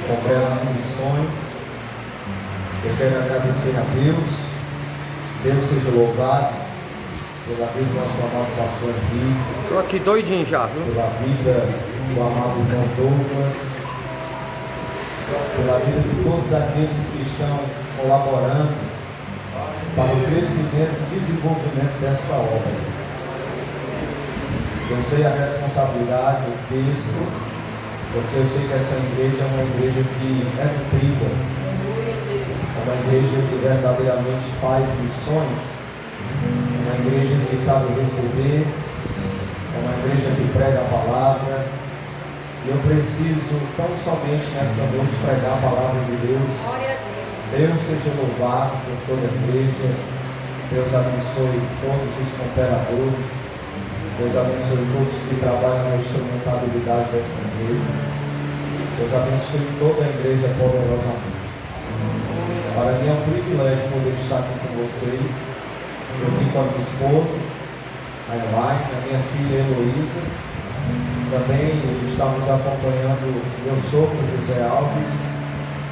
Congresso de Missões. Eu quero agradecer a Deus. Deus seja louvado pela vida do nosso amado pastor Henrique. Estou aqui doidinho já, viu? Pela vida do amado João Douglas, pela vida de todos aqueles que estão colaborando para o crescimento e desenvolvimento dessa obra. Eu sei a responsabilidade, o peso, porque eu sei que essa igreja é uma igreja que é nutrida, é uma igreja que verdadeiramente faz missões, é uma igreja que sabe receber, é uma igreja que prega a palavra. E eu preciso tão somente nessa noite pregar a palavra de Deus. Deus seja louvado por toda a igreja. Deus abençoe todos os cooperadores. Deus abençoe todos que trabalham na instrumentabilidade dessa igreja. Deus abençoe toda a igreja poderosamente. Para mim é um privilégio poder estar aqui com vocês. Eu vim com a minha esposa, a Elaine, a minha filha Heloísa. Também estamos acompanhando meu sogro José Alves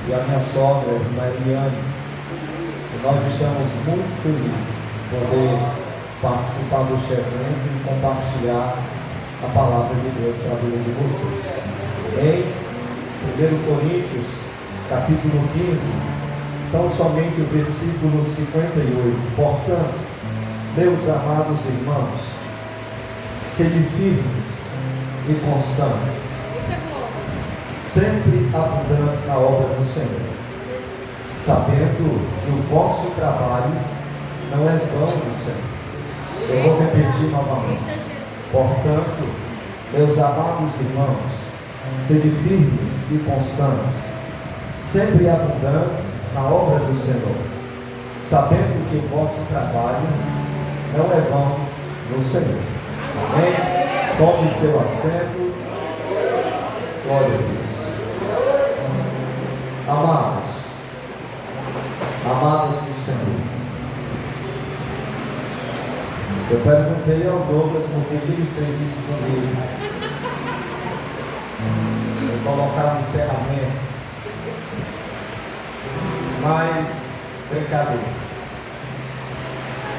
e a minha sogra Mariane. E nós estamos muito felizes de poder participar deste evento e compartilhar a palavra de Deus para a vida de vocês. Em 1 Coríntios, capítulo 15, tão somente o versículo 58. Portanto, meus amados irmãos, sede firmes e constantes, sempre abundantes na obra do Senhor, sabendo que o vosso trabalho não é vão no Senhor. Eu vou repetir novamente. Portanto, meus amados irmãos, sede firmes e constantes, sempre abundantes na obra do Senhor, sabendo que o vosso trabalho não é vão no Senhor. Amém? Tome seu assento. Glória a Deus. Amados, amadas do Senhor, eu perguntei ao Douglas por que ele fez isso comigo. Eu colocar no encerramento. Mas, brincadeira.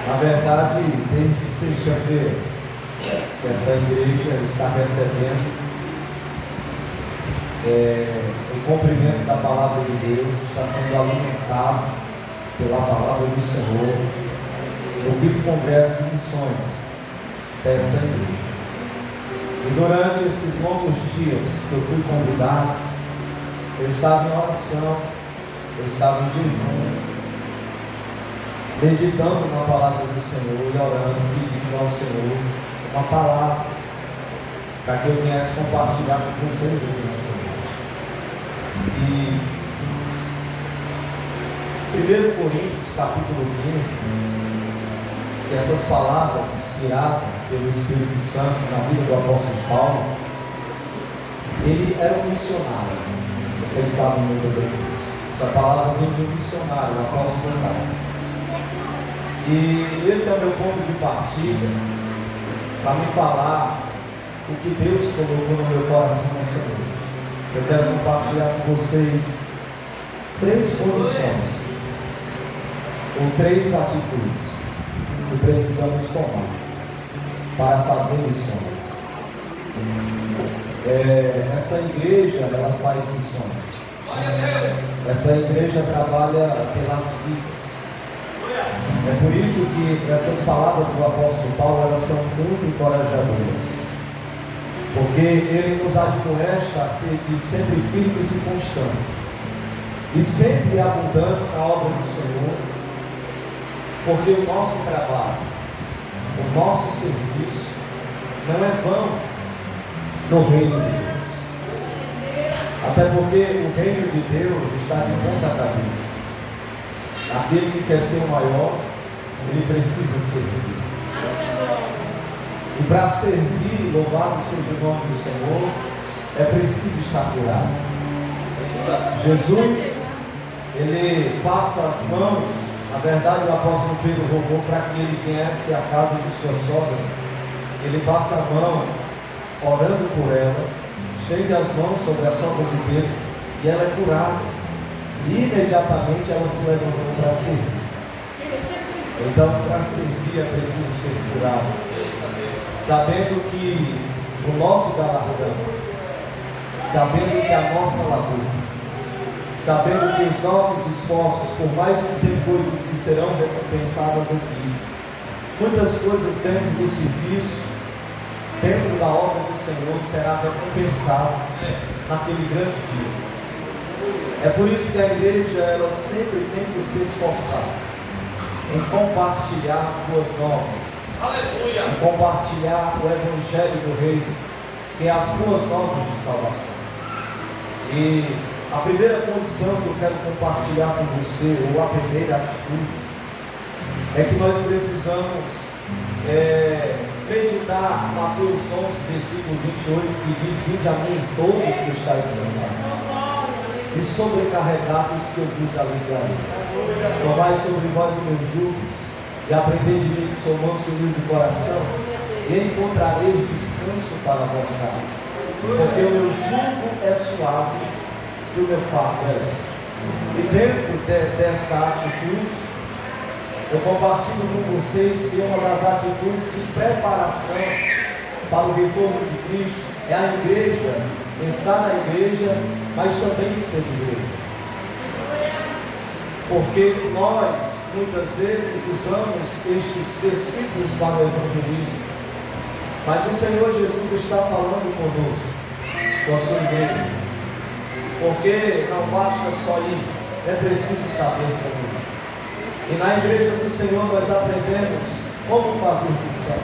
Na verdade, desde sexta-feira, que essa igreja está recebendo o cumprimento da palavra de Deus, está sendo alimentado pela palavra do Senhor. Eu vi o Congresso de Missões desta igreja. E durante esses longos dias que eu fui convidado, eu estava em oração, eu estava em jejum, meditando na palavra do Senhor e orando, pedindo ao Senhor uma palavra para que eu viesse compartilhar com vocês aqui nessa noite. E 1 Coríntios capítulo 15, que essas palavras inspiradas pelo Espírito Santo na vida do apóstolo Paulo, ele era um missionário. Vocês sabem muito bem disso. Essa palavra vem de um missionário, o apóstolo Paulo. E esse é o meu ponto de partida para me falar o que Deus colocou no meu coração nessa noite. Eu quero compartilhar com vocês 3 condições ou 3 atitudes que precisamos tomar para fazer missões. Esta igreja, ela faz missões. Essa igreja trabalha pelas vidas. É por isso que essas palavras do apóstolo Paulo, elas são muito encorajadoras, porque ele nos admoesta a ser sempre firmes e constantes, e sempre abundantes na obra do Senhor. Porque o nosso trabalho, o nosso serviço, não é vão no reino de Deus. Até porque o reino de Deus está de ponta cabeça. Aquele que quer ser o maior, ele precisa servir. E para servir, louvado seja o nome do Senhor, é preciso estar curado. Jesus, ele passa as mãos. Na verdade, o apóstolo Pedro rogou para que ele viesse à casa de sua sogra. Ele passa a mão, orando por ela, estende as mãos sobre a sogra de Pedro e ela é curada. E imediatamente ela se levantou para servir. Então, para servir é preciso ser curado, sabendo que o nosso galardão, sabendo que a nossa labor, sabendo que os nossos esforços, por mais que tem coisas que serão recompensadas aqui, muitas coisas dentro do serviço, dentro da obra do Senhor, será recompensado naquele grande dia. É por isso que a igreja, ela sempre tem que se esforçar em compartilhar as boas novas, aleluia, em compartilhar o evangelho do reino, que é as boas novas de salvação. E a primeira condição que eu quero compartilhar com você, ou a primeira atitude, é que nós precisamos meditar Mateus 11, versículo 28, que diz: vinde a mim todos que estáis cansados e sobrecarregados, que eu vos aliviarei. Tomai sobre vós o meu jugo e aprendei de mim, que sou manso e humilde de coração, e encontrareis descanso para a vossa alma, porque o meu jugo é suave e o meu fardo é leve. E dentro desta atitude, eu compartilho com vocês que uma das atitudes de preparação para o retorno de Cristo é a igreja, estar na igreja, mas também ser igreja. Porque nós, muitas vezes, usamos estes versículos para o evangelismo, mas o Senhor Jesus está falando conosco, com a sua igreja. Porque não basta só ir, é preciso saber como ir. E na igreja do Senhor nós aprendemos como fazer missão.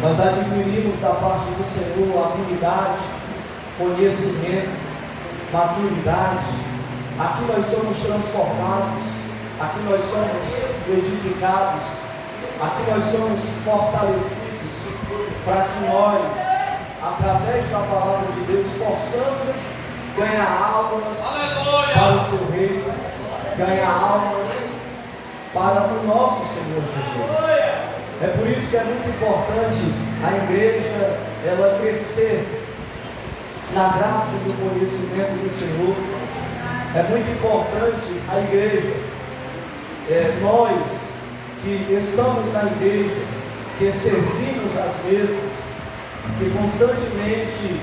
Nós adquirimos da parte do Senhor habilidade, conhecimento, maturidade. Aqui nós somos transformados, aqui nós somos edificados, aqui nós somos fortalecidos, para que nós, através da palavra de Deus, possamos ganhar almas, aleluia, para o seu reino, ganhar almas para o nosso Senhor Jesus. É por isso que é muito importante a igreja, ela crescer na graça e no conhecimento do Senhor. É muito importante a igreja, nós que estamos na igreja, que servimos as mesas, que constantemente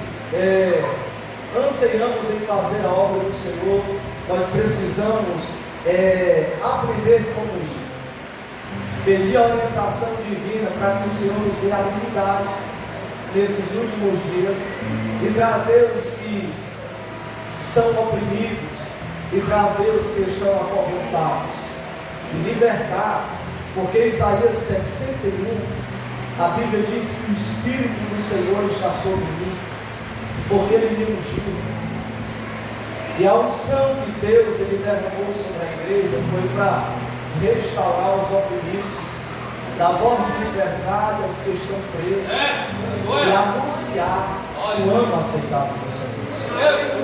anseiamos em fazer a obra do Senhor, nós precisamos aprender como ir. Pedir a orientação divina para que o Senhor nos dê habilidade nesses últimos dias e trazer os que estão oprimidos e trazer os que estão acorrentados e libertar, porque Isaías 61, a Bíblia diz que o Espírito do Senhor está sobre mim, porque Ele me ungiu. E a unção que Deus Ele derramou sobre a igreja foi para restaurar os oprimidos, dar voz de liberdade aos que estão presos e anunciar o ano aceitável do Senhor.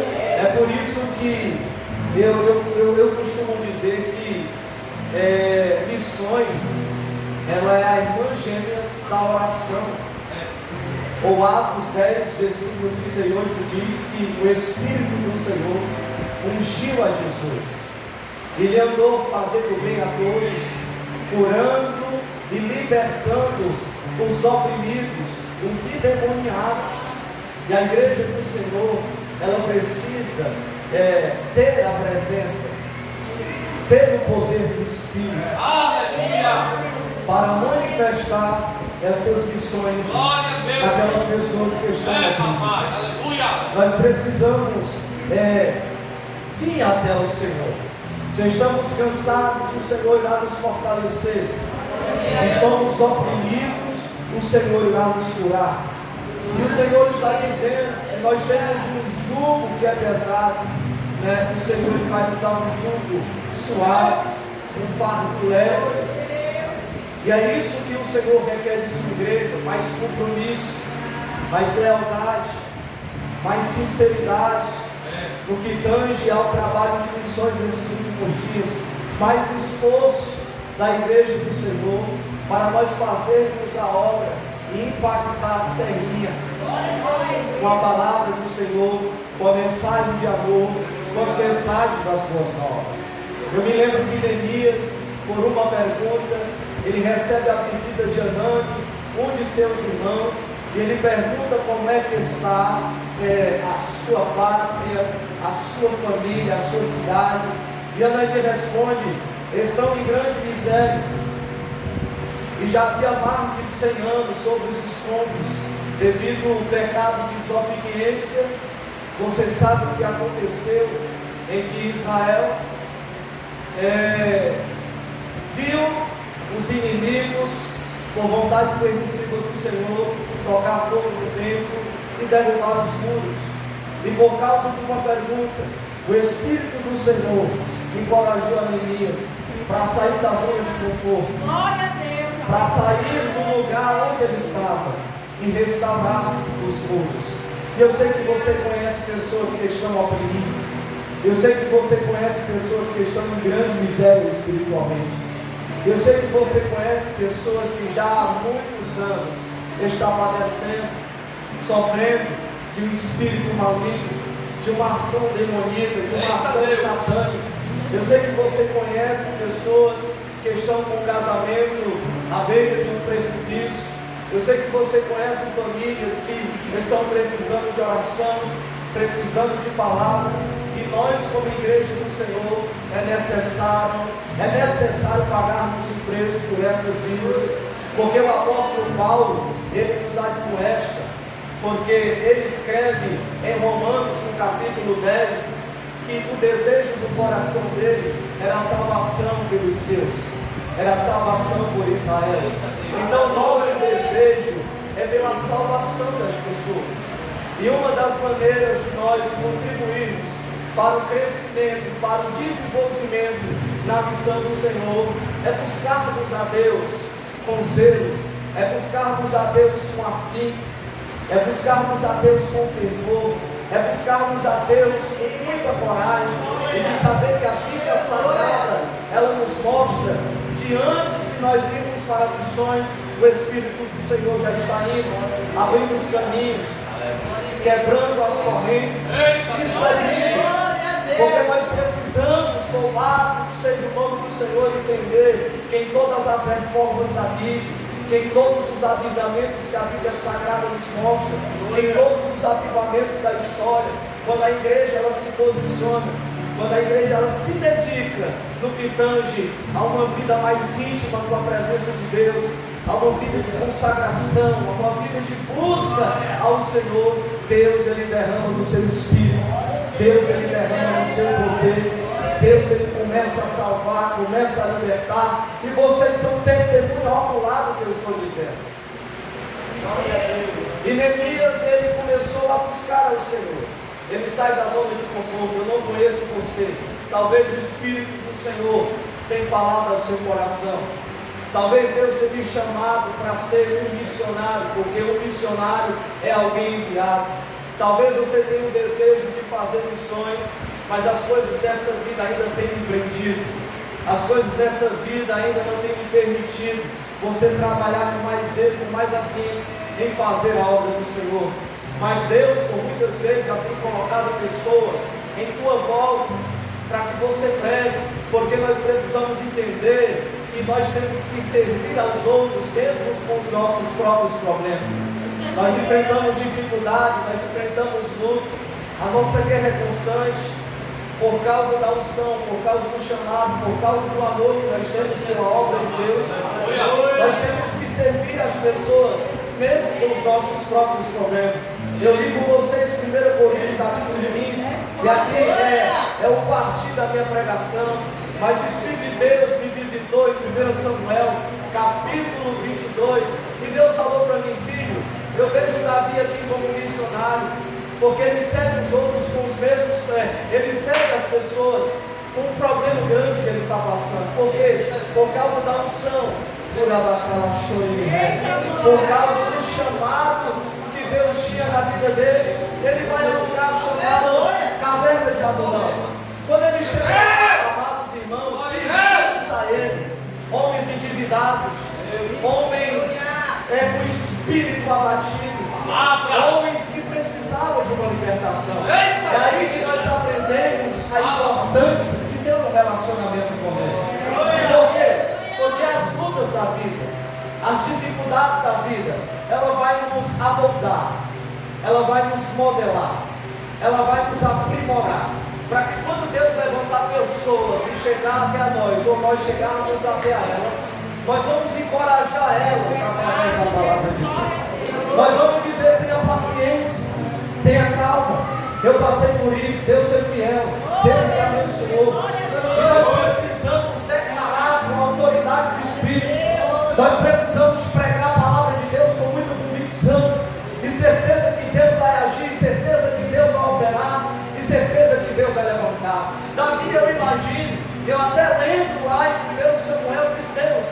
É por isso que eu costumo dizer que missões, ela é a irmã gêmea da oração. O Atos 10, versículo 38 diz que o Espírito do Senhor ungiu a Jesus. Ele andou fazendo bem a todos, curando e libertando os oprimidos, os endemoniados. E a igreja do Senhor, ela precisa ter a presença, ter o poder do Espírito, para manifestar essas missões naquelas pessoas que estão oprimidas. Nós precisamos vir até o Senhor. Se estamos cansados, o Senhor irá nos fortalecer. Se estamos oprimidos, o Senhor irá nos curar. E o Senhor está dizendo, se nós temos um jugo que é pesado, o Senhor vai nos dar um jugo suave, um fardo leve. E é isso que o Senhor requer de sua igreja: mais compromisso, mais lealdade, mais sinceridade no que tange ao trabalho de missões nesses últimos dias, mais esforço da igreja do Senhor para nós fazermos a obra e impactar a serrinha com a palavra do Senhor, com a mensagem de amor, com as mensagens das boas novas. Eu me lembro que Neemias, por uma pergunta, ele recebe a visita de Anani, um de seus irmãos, e ele pergunta como é que está a sua pátria, a sua família, a sua cidade. E Anani responde: estão em grande miséria, e já havia mais de 100 anos sobre os escombros, devido ao pecado de desobediência. Você sabe o que aconteceu em que Israel viu os inimigos, por vontade permissiva do Senhor, tocar fogo no templo e derrubar os muros. E por causa de uma pergunta, o Espírito do Senhor encorajou a Neemias para sair da zona de conforto, para sair do lugar onde ele estava e restaurar os muros. E eu sei que você conhece pessoas que estão oprimidas. Eu sei que você conhece pessoas que estão em grande miséria espiritualmente. Eu sei que você conhece pessoas que já há muitos anos estão padecendo, sofrendo de um espírito maligno, de uma ação demoníaca, de uma ação satânica. Eu sei que você conhece pessoas que estão com o casamento à beira de um precipício. Eu sei que você conhece famílias que estão precisando de oração, precisando de palavra. E nós, como igreja do Senhor, é necessário pagarmos o preço por essas vidas, porque o apóstolo Paulo, ele nos admoesta, porque ele escreve em Romanos, no capítulo 10, que o desejo do coração dele era a salvação pelos seus, era a salvação por Israel. Então nosso desejo é pela salvação das pessoas, e uma das maneiras de nós contribuirmos para o crescimento, para o desenvolvimento na missão do Senhor, é buscarmos a Deus com zelo, é buscarmos a Deus com afinco, é buscarmos a Deus com fervor, é buscarmos a Deus com muita coragem, e de saber que a Bíblia Sagrada, ela nos mostra, de antes de nós irmos para missões, o Espírito do Senhor já está indo, abrindo os caminhos, quebrando as correntes. Isso é bíblico. Porque nós precisamos, louvado seja o nome do Senhor, entender que em todas as reformas da Bíblia, que em todos os avivamentos que a Bíblia Sagrada nos mostra, que em todos os avivamentos da história, quando a igreja ela se posiciona, quando a igreja ela se dedica no que tange a uma vida mais íntima com a presença de Deus, a uma vida de consagração, a uma vida de busca ao Senhor, Deus ele derrama do seu Espírito. Deus ele derrama o seu poder, Deus ele começa a salvar, começa a libertar, e vocês são testemunho ocular do que eu estou dizendo. E Neemias ele começou a buscar ao Senhor, ele sai da zona de conforto. Eu não conheço você, talvez o Espírito do Senhor tenha falado ao seu coração, talvez Deus tenha me chamado para ser um missionário, porque um missionário é alguém enviado. Talvez você tenha o desejo de fazer missões, mas as coisas dessa vida ainda têm me prendido, as coisas dessa vida ainda não têm me permitido você trabalhar com mais zelo, com mais afinco em fazer a obra do Senhor. Mas Deus, por muitas vezes, já tem colocado pessoas em tua volta para que você pregue, porque nós precisamos entender que nós temos que servir aos outros, mesmo com os nossos próprios problemas. Nós enfrentamos dificuldade, nós enfrentamos luta, a nossa guerra é constante, por causa da unção, por causa do chamado, por causa do amor que nós temos pela obra de Deus. Nós temos que servir as pessoas, mesmo com os nossos próprios problemas. Eu li com vocês 1 Coríntios capítulo 15, e aqui é o partir da minha pregação, mas o Espírito de Deus me visitou em 1 Samuel capítulo 22, e Deus falou para mim: filho, eu vejo Davi aqui como missionário, porque ele segue os outros com os mesmos pés, ele segue as pessoas com um problema grande que ele está passando. Por quê? Por causa da unção, por causa do chamado que Deus tinha na vida dele. Ele vai a um lugar chamado Caverna de Adulão. Quando ele chega, amados irmãos, filhos a ele, homens endividados, homens com espírito abatido, homens que precisavam de uma libertação. modelar, ela vai nos aprimorar, para que quando Deus levantar pessoas e chegar até nós, ou nós chegarmos até ela, nós vamos encorajar elas através da palavra de Deus. Nós vamos dizer: tenha paciência, tenha calma, eu passei por isso, Deus é fiel, Deus me abençoou. E nós precisamos declarar com a autoridade do Espírito, nós precisamos pregar a palavra de Deus com muita convicção, e certeza que Deus vai agir, certeza que Deus vai operar, e certeza que Deus vai levantar. Davi, eu imagino, eu até lembro lá em 1 Samuel, diz Deus,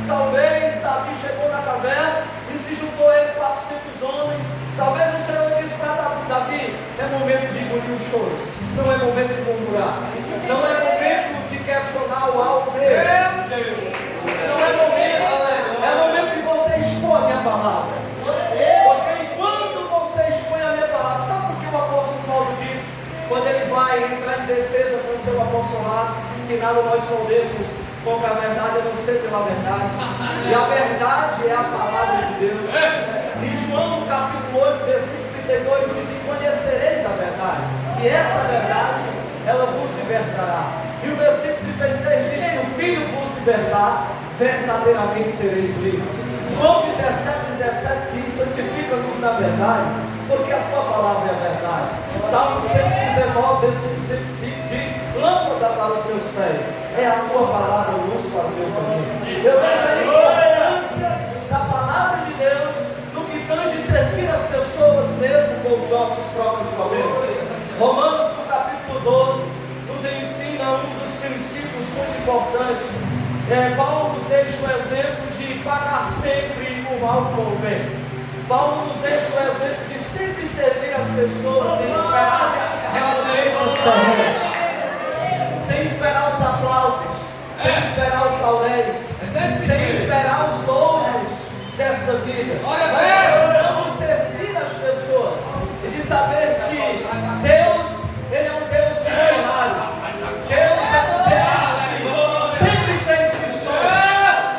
talvez Davi chegou na caverna e se juntou a ele 400 homens. Talvez o Senhor disse para Davi: é momento de engolir o choro, não é momento de murmurar, não é momento de questionar o alto dele, não é momento, é momento de você expor a minha palavra. Porque enquanto você expõe a minha palavra, sabe por que o apóstolo Paulo disse, quando ele vai entrar em defesa com o seu apostolado, que nada nós podemos contra a verdade, a não ser pela verdade, e a verdade é a palavra de Deus. E João, no capítulo 8, versículo 32, diz: e conhecereis a verdade, e essa verdade, ela vos libertará. E o versículo 36 diz: se o Filho vos libertar, verdadeiramente sereis livres. João 17 diz: santifica-nos na verdade, porque a tua palavra é a verdade. Salmo 119, versículo 105 diz: lâmpada para os meus pés é a tua palavra, luz para o meu caminho. Eu vejo a importância da palavra de Deus no que tange servir as pessoas, mesmo com os nossos próprios problemas. Romanos, no capítulo 12, nos ensina um dos princípios muito importantes. Paulo nos deixa o exemplo de pagar sempre o mal com o bem. Paulo nos deixa o exemplo de sempre servir as pessoas sem esperar recompensas terrenas, sem esperar os aplausos, sem esperar os lauréis, sem esperar os louros desta vida. Nós precisamos servir as pessoas e de saber que Deus, Ele é um Deus missionário. Deus é um Deus que sempre fez missões,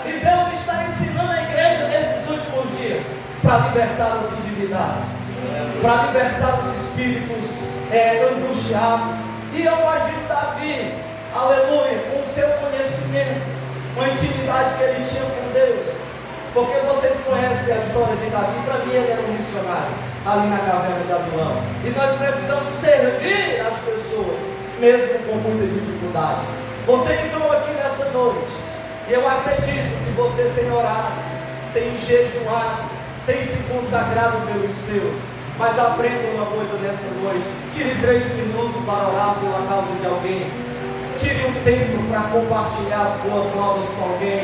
e Deus está ensinando a igreja nesses últimos dias para libertar os endividados, para libertar os espíritos angustiados. E eu imagino Davi, aleluia, com o seu conhecimento, com a intimidade que ele tinha com Deus, porque vocês conhecem a história de Davi. Para mim ele era um missionário ali na caverna de Adulão, e nós precisamos servir as pessoas mesmo com muita dificuldade. Você entrou aqui nessa noite, e eu acredito que você tem orado, tem jejuado, tem se consagrado pelos seus. Mas aprenda uma coisa nessa noite: tire 3 minutos para orar pela causa de alguém, tire um tempo para compartilhar as boas novas com alguém,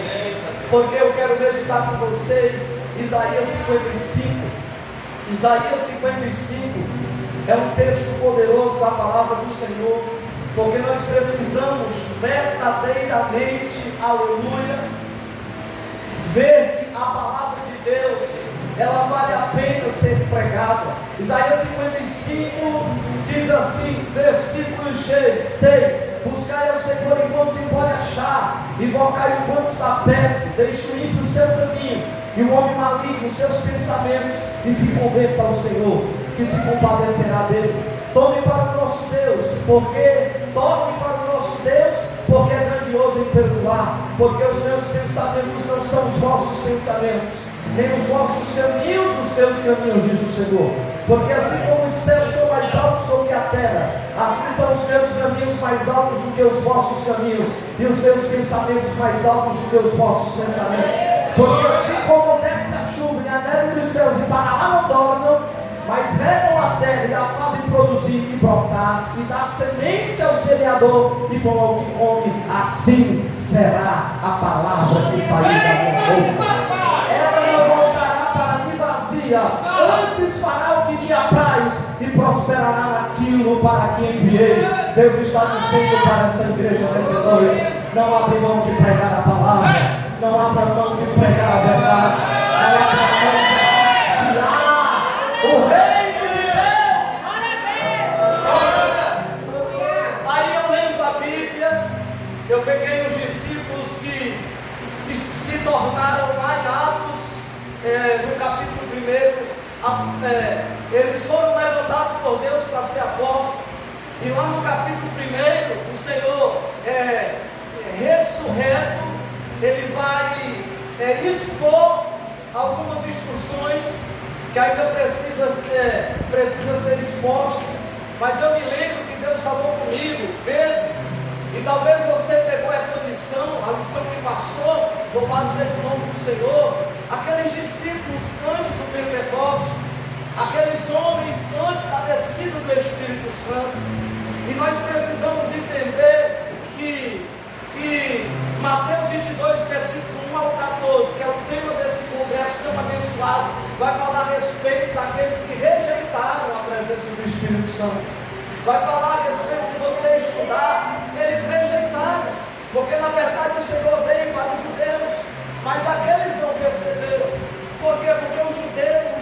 porque eu quero meditar com vocês Isaías 55. Isaías 55 é um texto poderoso da palavra do Senhor, porque nós precisamos verdadeiramente, aleluia, ver que a palavra de Deus, ela vale a pena ser pregada. Isaías 55 diz assim, versículo 6: buscai ao Senhor enquanto se pode achar, invocai enquanto está perto, deixe o ímpio o seu caminho, e o homem maligno os seus pensamentos, e se converta ao Senhor, que se compadecerá dele. Tome para o nosso Deus, toque para o nosso Deus, porque é grandioso em perdoar, porque os meus pensamentos não são os vossos pensamentos, nem os vossos caminhos os meus caminhos, diz o Senhor. Porque assim como os céus são mais altos do que a terra, assim são os meus caminhos mais altos do que os vossos caminhos, e os meus pensamentos mais altos do que os vossos pensamentos. Porque assim como desce a chuva e a neve dos céus, e para lá não tornam, mas regam a terra e a fazem produzir e brotar, e dá semente ao semeador e pão ao que come, assim será a palavra que sair da minha boca. Ela não voltará para mim vazia, antes fará o que me apraz, e prosperará naquilo para que enviei. Deus está dizendo para esta igreja nessa noite: não abra mão de pregar a palavra, não abra mão de pregar a verdade, não abra mão de anunciar o reino de Deus. Aí eu lendo a Bíblia, eu peguei os discípulos que se tornaram lá em Atos, no capítulo 1, eles foram levantados por Deus para ser apóstolos. E lá no capítulo 1, o Senhor ressurreto, ele vai expor algumas instruções que ainda precisa ser exposta. Mas eu me lembro que Deus falou comigo, Pedro, e talvez você pegou essa lição, a lição que passou, louvado seja o nome do Senhor, aqueles discípulos antes do Pentecostes, aqueles homens antes da descida do Espírito Santo. E nós precisamos entender que Mateus 22, versículo 1 ao 14, que é o tema desse congresso tão abençoado, vai falar a respeito daqueles que rejeitaram a presença do Espírito Santo. Vai falar a respeito, se você estudar, eles rejeitaram, porque na verdade o Senhor veio para os judeus, mas aqueles não perceberam. Por quê? Porque os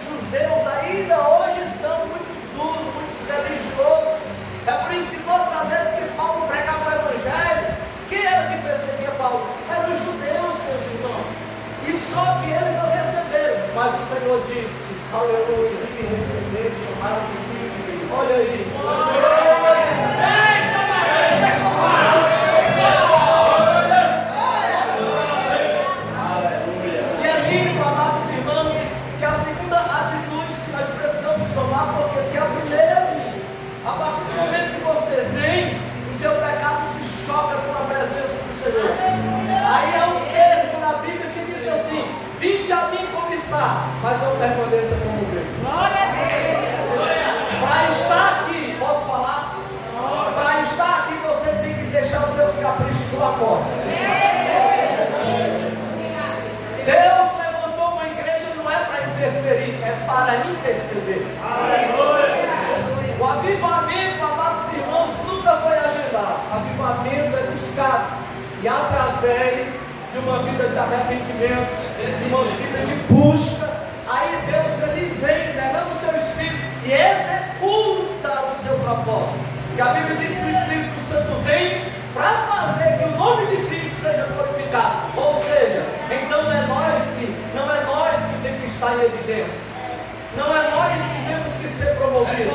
judeus ainda hoje são muito duros, muito religiosos. É por isso que todas as vezes que Paulo pregava o Evangelho, quem era que perseguia Paulo? Eram os judeus, meus irmãos. E só que eles não receberam. Mas o Senhor disse, aleluia, que me receberam, chamaram de filho de Deus. Olha aí. E é lindo, amados irmãos, que a segunda atitude que nós precisamos tomar, porque a primeira é linda. A partir do momento que você vem, o seu pecado se choca com a presença do Senhor. Aí é um termo na Bíblia que diz assim: vinde a mim como está, mas não permaneça como veio. Para estar aqui, posso falar? Para estar aqui você tem que deixar os seus caprichos lá fora. Deus levantou uma igreja não é para interferir, é para interceder. O avivamento, amados irmãos, nunca foi agendado. Avivamento é buscado. E através de uma vida de arrependimento, de uma vida de busca, aí Deus ele vem, derrama o seu Espírito e executa o seu propósito. E a Bíblia diz que o Espírito Santo vem para fazer que o nome de Cristo seja glorificado. Ou seja, então não é nós que temos que estar em evidência. Não é nós que temos que ser promovidos.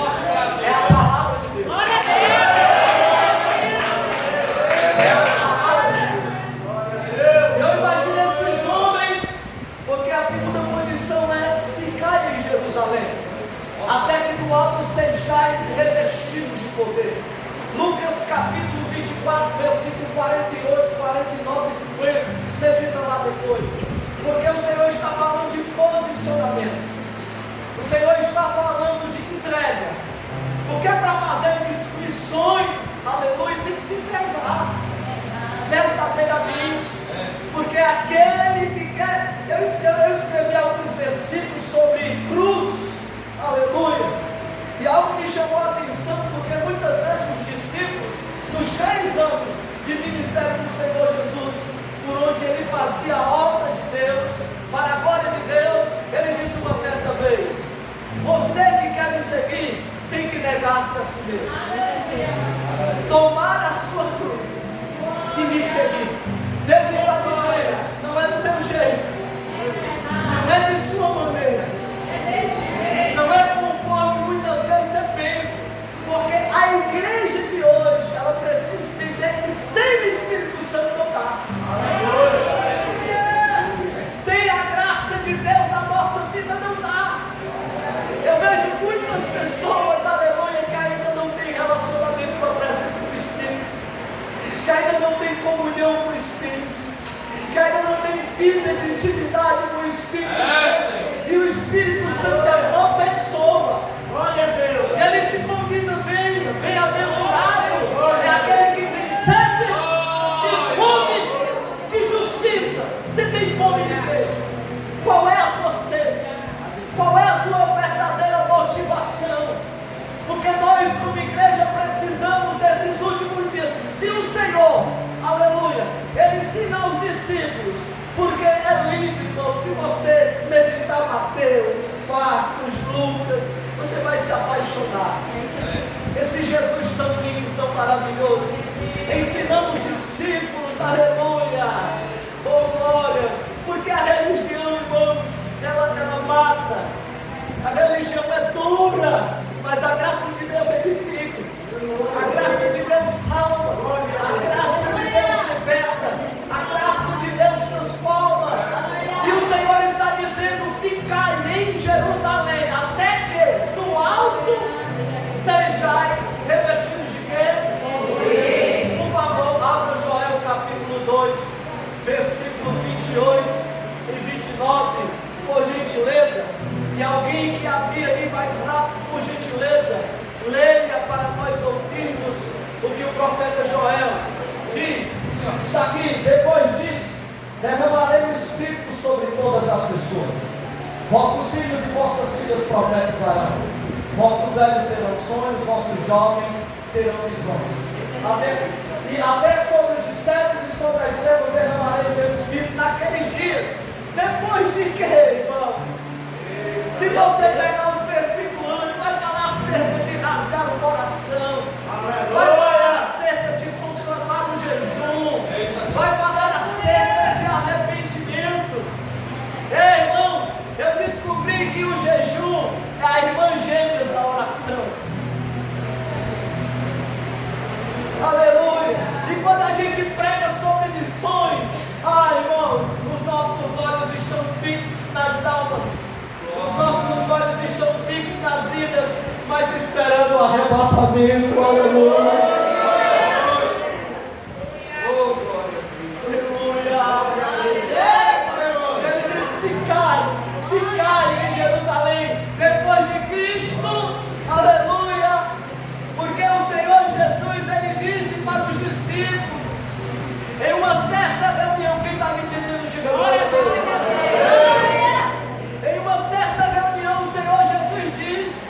É a palavra de Deus. É a palavra de Deus. Eu imagino esses homens, porque a segunda condição é ficar em Jerusalém, até que do alto sejais revestidos de poder. Lucas capítulo 24, versículo 48, 49 e 50. Medita lá depois. Porque o Senhor está falando de posicionamento. O Senhor está falando de entrega. Porque para fazer missões, aleluia, tem que se entregar verdadeiramente. Porque aquele que quer. Eu escrevi alguns versículos sobre cruz, aleluia. E algo me chamou a atenção, porque muitas vezes os discípulos, nos 3 anos de ministério do Senhor Jesus, por onde ele fazia a obra de Deus, para a glória de Deus, ele disse uma certa vez: você que quer me seguir, tem que negar-se a si mesmo, tomar a sua cruz e me seguir. Deus está dizendo, não é do teu jeito, não é de sua maneira, não é conforme muitas vezes você pensa, porque a igreja de hoje, ela precisa entender que sem o Espírito Santo não dá. Sem a graça de Deus na nossa vida não dá. Eu vejo muitas pessoas, aleluia, que ainda não têm relacionamento com a presença do Espírito, que ainda não têm comunhão com o Espírito, que ainda não têm vida de intimidade com o Espírito Santo. E o Espírito Santo é uma pessoa. Glória a Deus. E ele te convida, venha abençoado. É aquele que tem sede e fome de justiça. Você tem fome de quê? Qual é a tua sede? Qual é a tua verdadeira motivação? Porque nós, como igreja, precisamos desses últimos dias. Se o Senhor, aleluia, ele ensina aos discípulos, porque é lindo, irmão. Se você meditar Mateus, Marcos, Lucas, você vai se apaixonar. Esse Jesus tão lindo, tão maravilhoso, ensinando os discípulos, aleluia, oh glória, porque a religião, irmãos, ela mata. A religião é dura, profetizarão. Vossos velhos terão sonhos, vossos jovens terão visões. Até sobre os discípulos e sobre as servas derramarei o meu Espírito naqueles dias. Depois de que, irmão? Se você pegar os versículos antes, vai falar acerca de rasgar o coração, vai falar acerca de conclamar o jejum, vai falar acerca de arrependimento. Ei, irmãos, eu descobri que o jejum é a irmã gêmeas da oração. Aleluia! E quando a gente prega sobre missões, irmãos, os nossos olhos estão fixos nas almas, os nossos olhos estão fixos nas vidas, mas esperando o arrebatamento. Aleluia! Ele diz: ficai em Jerusalém depois de Cristo. Aleluia! Porque o Senhor Jesus, ele disse para os discípulos em uma certa reunião, quem está me entendendo, diga glória a Deus. Em uma certa reunião, o Senhor Jesus disse: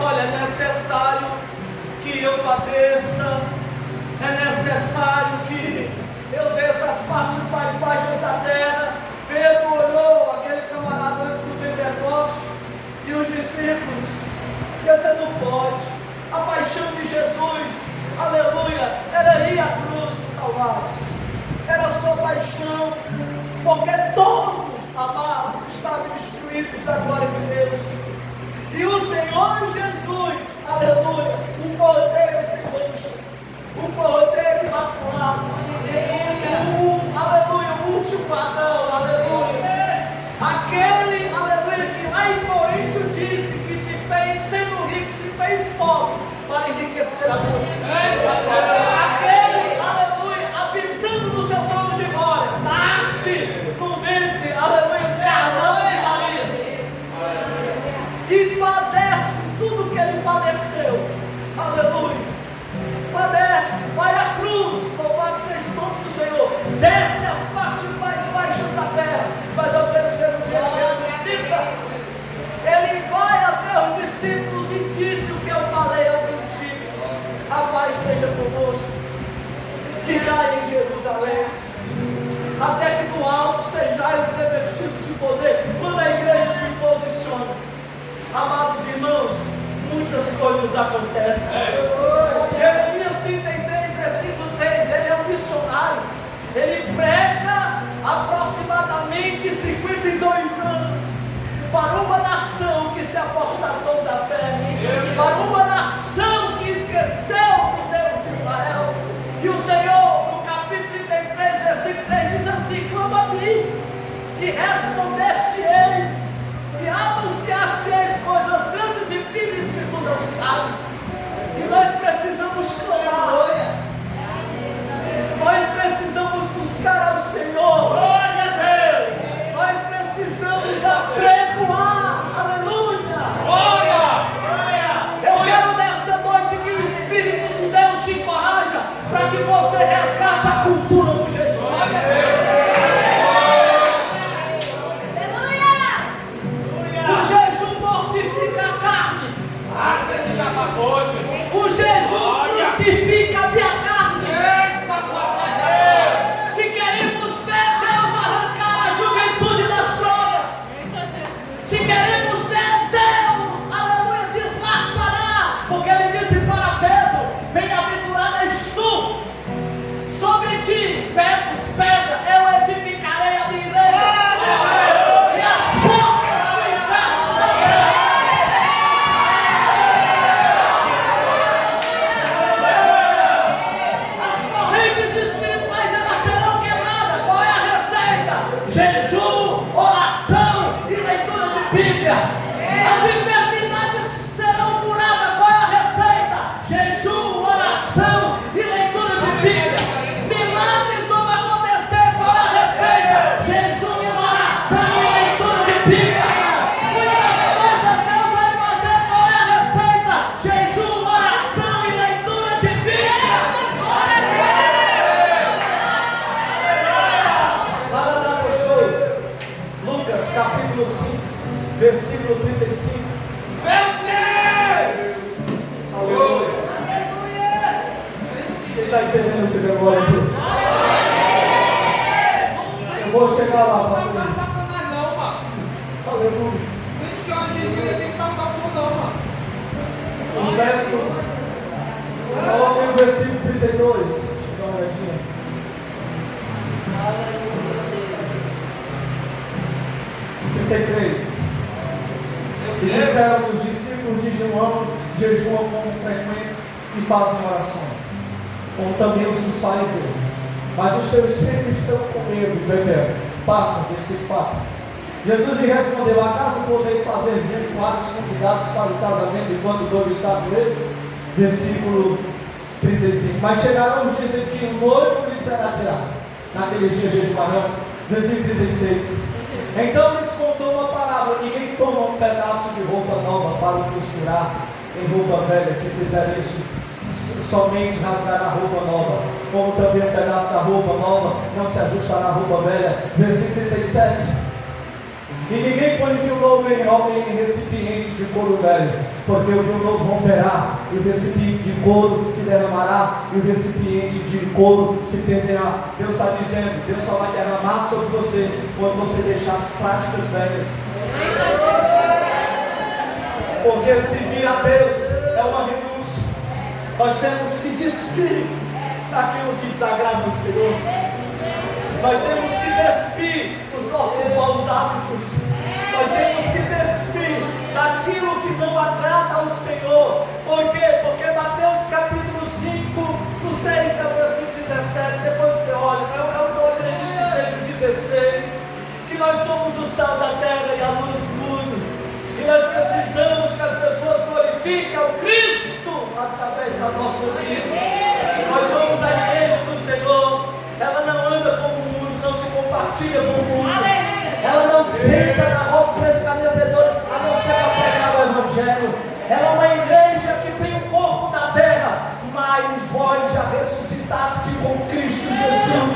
olha, é necessário que eu padeça, é necessário que eu desça as partes mais baixas da terra. Pedro olhou aquele camarada antes do Pentecostes e os discípulos: você não pode. A paixão de Jesus, aleluia, era ir à cruz do Calvário, era a sua paixão, porque todos, amados, estavam instruídos da glória de Deus. E o Senhor Jesus, aleluia, o Cordeiro sem mancha, o Cordeiro imaculado, aleluia, o último Adão, aleluia, aquele, aleluia, que lá em Corinto disse que se fez, sendo rico, se fez pobre para enriquecer a muitos. Aquele, aleluia, habitando no seu trono de glória, nasce no ventre, aleluia, carnal de Maria, e padece tudo que ele padeceu, aleluia, padece, vai à cruz, louvado seja o nome do Senhor, desce as partes mais baixas da terra, mas ao terceiro dia ele ressuscita. Ele vai até os discípulos e disse o que eu falei ao princípio: a paz seja convosco, ficai em Jerusalém, até que no alto sejais revestidos de poder. Quando a igreja se posiciona, amados irmãos, muitas coisas acontecem. Jeremias 33, versículo 3, ele é um missionário, ele prega aproximadamente 52 anos para uma nação que se apostatou da fé, para uma nação que esqueceu do Deus de Israel. E o Senhor, no capítulo 33, versículo 3, diz assim: clama a mim, e responder-te-ei, e anunciar-te-eis coisas grandes e firmes que tu não sabes. E nós precisamos clamar, nós precisamos buscar ao Senhor. Glória a Deus! Nós precisamos apregoar, aleluia! Glória! Eu quero nessa noite que o Espírito de Deus te encoraja para que você resgate a cultura do jejum. O jejum mortifica a Diga glória a Deus. Eu vou chegar lá, pastor. Não tá sacanagem não, mano. Aleluia. Gente que hoje em dia tem que estar no não, mano. Os versos. Coloquem o versículo 32. Deixa eu dar uma olhadinha. Aleluia, Deus. 33. E disseram que os discípulos jejuam com frequência e fazem orações, como também os dos fariseus. Mas os teus sempre estão com medo e bebendo. Passa, versículo 4. Jesus lhe respondeu: acaso podeis fazer jejuar os convidados para o casamento enquanto o noivo está com eles? Versículo 35. Mas chegarão os dias em que o noivo lhe será tirado. Naqueles dias jejuarão. Versículo 36. Então lhes contou uma parábola: ninguém toma um pedaço de roupa nova para o costurar em roupa velha. Se fizer isso, somente rasgará a roupa nova, como também um pedaço da roupa nova não se ajustará à roupa velha. Versículo 37. E ninguém põe vinho novo em recipiente de couro velho, porque o vinho novo romperá, e o recipiente de couro se derramará, e o recipiente de couro se perderá. Deus está dizendo: Deus só vai derramar sobre você quando você deixar as práticas velhas. Porque servir a Deus é uma renúncia. Nós temos que despir daquilo que desagrada o Senhor. Nós temos que despir os nossos maus hábitos. Nós temos que despir daquilo que não agrada ao Senhor. Por quê? Porque Mateus capítulo 5, do 6 ao versículo 17, depois você olha, eu acredito que seja o 16, que nós somos o sal da terra e a luz do mundo. E nós precisamos que as pessoas glorifiquem ao Cristo através da nossa vida. Nós somos a igreja do Senhor. Ela não anda como o mundo, não se compartilha com o mundo. Ela não senta na roda dos escarnecedores, a não ser para pregar o Evangelho. Ela é uma igreja que tem o corpo da terra, mas vós já ressuscitaste com Cristo Jesus.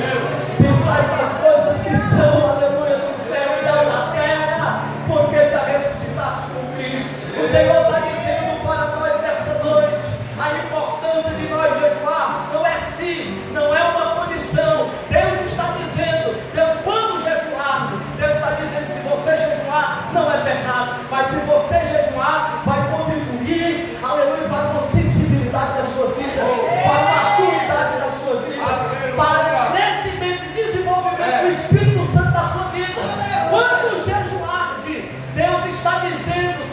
Pensais nas coisas que são, aleluia, do céu e não da terra, porque já ressuscitaste com Cristo. O Senhor está dizendo para nós nessa noite a importância de nós jejuarmos. Não é si, não é uma condição. Deus está dizendo, quando jejuarmos, Deus está dizendo: se você jejuar, não é pecado, mas se você jejuar, vai contribuir, aleluia, para uma sensibilidade da sua vida, para a maturidade da sua vida, para o crescimento e desenvolvimento do Espírito Santo da sua vida. Quando jejuar, Deus está dizendo: os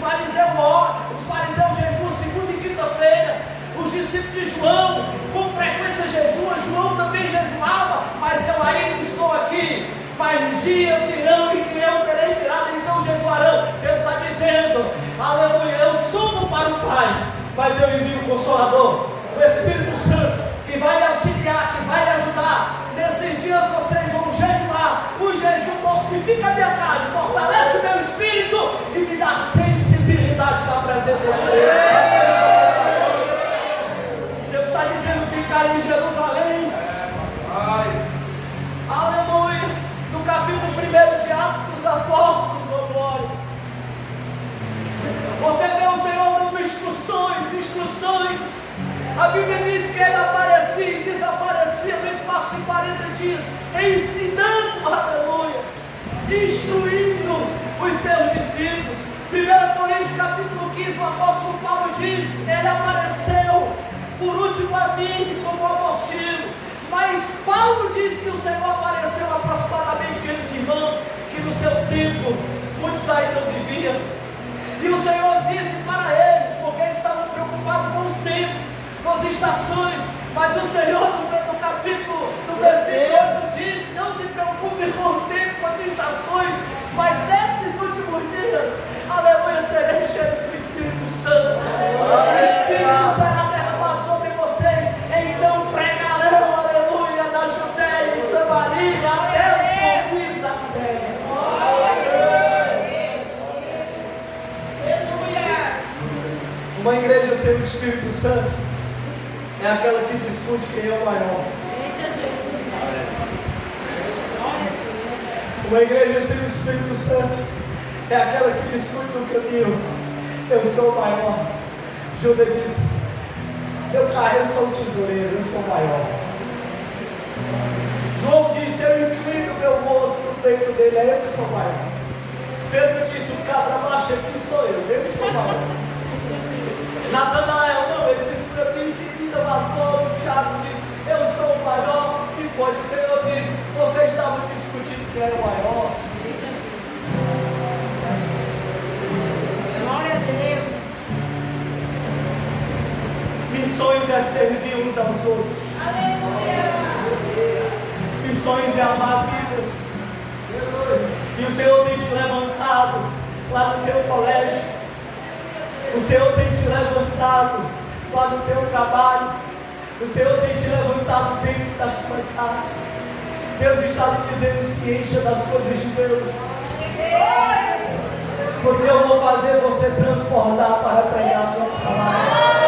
fariseus jejuam segunda e quinta-feira, os discípulos de João com frequência jejuam. João também jejuava, mas eu ainda estou aqui. Mas dias virão em que eu serei tirado, então jejuarão. Deus está dizendo, aleluia, eu subo para o Pai, mas eu envio o Consolador, o Espírito Santo, que vai lhe auxiliar, que vai lhe ajudar. Nesses dias vocês vão jejuar. O jejum mortifica a minha carne, fortalece o meu espírito e me dá sensibilidade da presença de Deus. Deus está dizendo: ficar em Jerusalém. Aleluia. No capítulo 1 de Atos dos Apóstolos, oh glória, você vê o Senhor dando instruções. A Bíblia diz que ele aparecia e desaparecia no espaço de 40 dias, ensinando, aleluia, instruindo os seus discípulos. 1 Coríntios capítulo 15, o apóstolo Paulo diz: ele apareceu por último a mim como abortivo. Mas Paulo diz que o Senhor apareceu aproximadamente, queridos irmãos, que no seu tempo muitos ainda não viviam. E o Senhor disse para eles, porque eles estavam preocupados com os tempos, com as estações. Mas o Senhor no capítulo, no versículo 8 diz: não se preocupe com o tempo, com as estações, mas nesses últimos dias, aleluia, serei cheios do Espírito Santo. O Espírito será derramado sobre vocês, então pregarão, aleluia, na Judeia e Samaria, até os confins da terra. Uma igreja sem o Espírito Santo é aquela que discute quem é o maior. Uma igreja sem o Espírito Santo é aquela que discute no caminho: eu sou o maior. Judas disse: eu sou o tesoureiro, eu sou o maior. peito dele, é eu que sou maior. Pedro disse, o cabra macho aqui sou eu que sou maior. Natanael, não, ele disse para mim que ainda matou. O Tiago disse, eu sou o maior. E depois o Senhor disse, vocês estavam discutindo quem era o maior. Glória a Deus. Missões é servir uns aos outros. Aleluia. Missões é amar vidas. E o Senhor tem te levantado lá no teu colégio. O Senhor tem te levantado lá no teu trabalho. O Senhor tem te levantado dentro da sua casa. Deus está lhe dizendo, se encha das coisas de Deus. Porque eu vou fazer você transbordar para pregar a minha palavra.